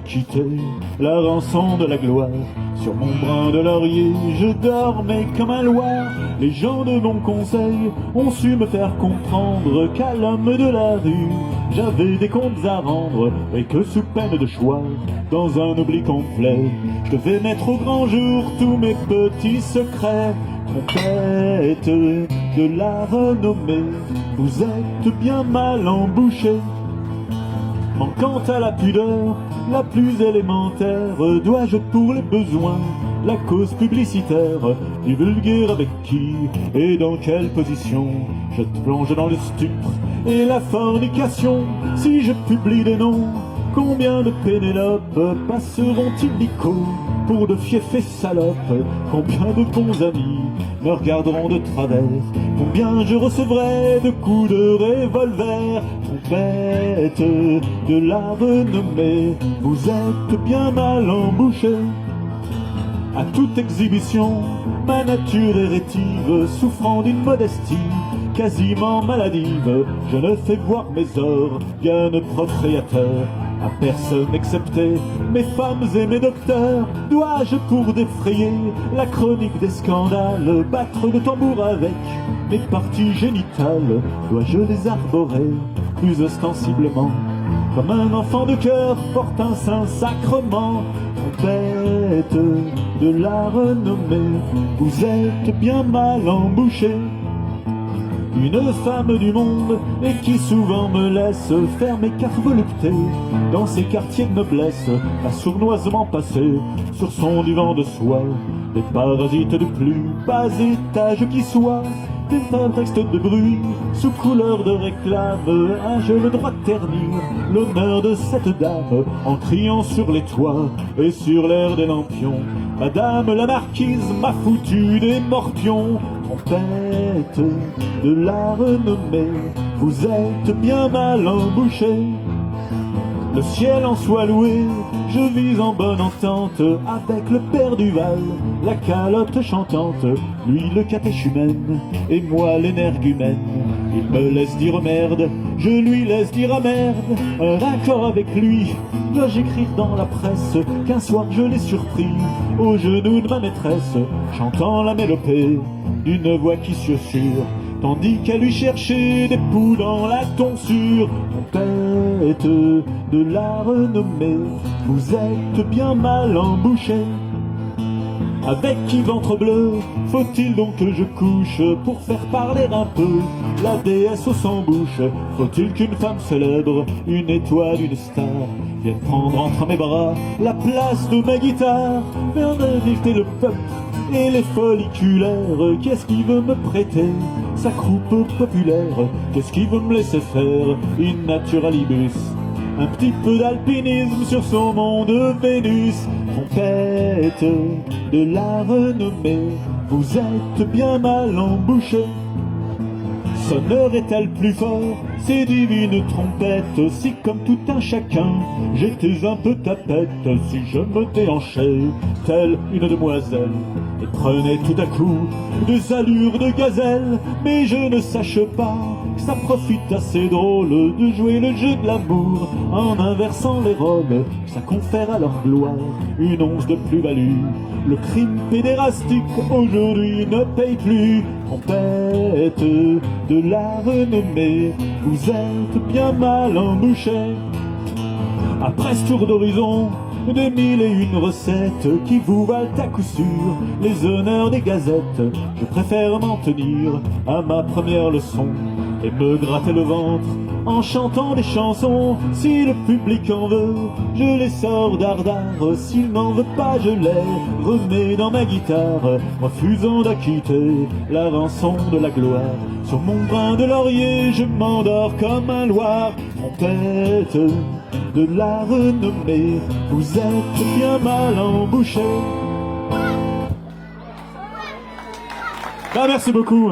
Quitter la rançon de la gloire. Sur mon brin de laurier, je dormais comme un loir. Les gens de mon conseil ont su me faire comprendre qu'à l'homme de la rue, j'avais des comptes à rendre et que sous peine de choix, dans un oubli complet, je devais mettre au grand jour tous mes petits secrets. Trompette de la renommée, vous êtes bien mal embouchés. Manquant à la pudeur la plus élémentaire, dois-je pour les besoins la cause publicitaire divulguer avec qui et dans quelle position je te plonge dans le stupre et la fornication? Si je publie des noms, combien de Pénélope passeront illico pour de fiefs salopes? Combien de bons amis me regarderont de travers? Combien je recevrai de coups de revolver? Trompette de la renommée, vous êtes bien mal embouchés. À toute exhibition, ma nature est rétive, souffrant d'une modestie quasiment maladive, je ne fais voir mes organes procréateurs à personne excepté mes femmes et mes docteurs. Dois-je pour défrayer la chronique des scandales battre le tambour avec mes parties génitales? Dois-je les arborer plus ostensiblement comme un enfant de cœur porte un saint sacrement? Trompette de la renommée, vous êtes bien mal embouchés. Une femme du monde et qui souvent me laisse faire mes cartes voluptés dans ces quartiers de noblesse, a sournoisement passé sur son divan de soie des parasites du plus bas étage qui soit, des prétextes de bruit sous couleur de réclame. Ai-je le droit de ternir l'honneur de cette dame en criant sur les toits et sur l'air des lampions? Madame la marquise m'a foutu des morpions. Trompette de la renommée, vous êtes bien mal embouchés. Le ciel en soit loué, je vis en bonne entente avec le père Duval, la calotte chantante, lui le catéchumène, et moi l'énergumène. Il me laisse dire merde, je lui laisse dire ah merde. Un accord avec lui, dois-je écrire dans la presse qu'un soir je l'ai surpris au genou de ma maîtresse, chantant la mélopée d'une voix qui susurre, tandis qu'elle lui cherchait des poux dans la tonsure. Trompette de la renommée, vous êtes bien mal embouchés. Avec qui ventre bleu faut-il donc que je couche pour faire parler un peu la déesse au sans-bouche? Faut-il qu'une femme célèbre, une étoile, une star, vienne prendre entre mes bras la place de ma guitare? Viens inviter le peuple et les folliculaires, qu'est-ce qui veut me prêter sa croupe populaire? Qu'est-ce qui veut me laisser faire in naturalibus un petit peu d'alpinisme sur son monde Vénus? Trompette de la renommée, vous êtes bien mal embouchés. Sonnerait-elle plus fort ces divines trompettes si comme tout un chacun j'étais un peu tapette, si je me déhanchais telle une demoiselle et prenais tout à coup des allures de gazelle? Mais je ne sache pas que ça profite assez drôle de jouer le jeu de l'amour en inversant les rôles, que ça confère à leur gloire une once de plus-value. Le crime pédérastique aujourd'hui ne paye plus. Trompette de la renommée, vous êtes bien mal embouchés. Après ce tour d'horizon de 1001 recettes qui vous valent à coup sûr les honneurs des gazettes, je préfère m'en tenir à ma première leçon et me gratter le ventre en chantant des chansons. Si le public en veut, je les sors dardard, s'il n'en veut pas, je les remets dans ma guitare, refusant d'acquitter la rançon de la gloire. Sur mon brin de laurier, je m'endors comme un loir. Trompette de la renommée, vous êtes bien mal embouchés. Ah, merci beaucoup.